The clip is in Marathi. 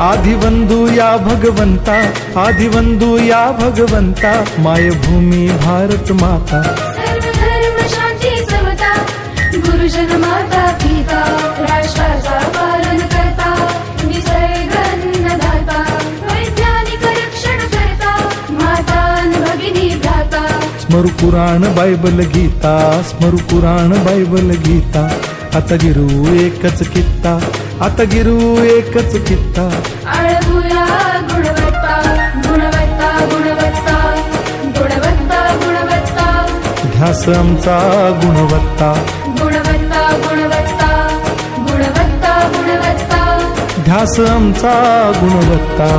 आदिवंदू या भगवंता, आदिवंदू या भगवंता, मायभूमी भारत माता। सर्व धर्म शांती समता, गुरुजन माता पिता, राष्ट्राचा पालन करता, निसर्ग अन्नदाता, वैज्ञानिक रक्षण करता, माता अन् भगिनी भ्राता। स्मरू पुराण बायबल गीता, स्मरू पुराण बायबल गीता, आता गिरू एकच कित्ता, आता गिरू एकच कित्ता। आळवूया गुणवत्ता, गुणवत्ता, गुणवत्ता, गुणवत्ता, गुणवत्ता, ध्यास आमचा गुणवत्ता, गुणवत्ता, गुणवत्ता, गुणवत्ता, गुणवत्ता, ध्यास आमचा गुणवत्ता।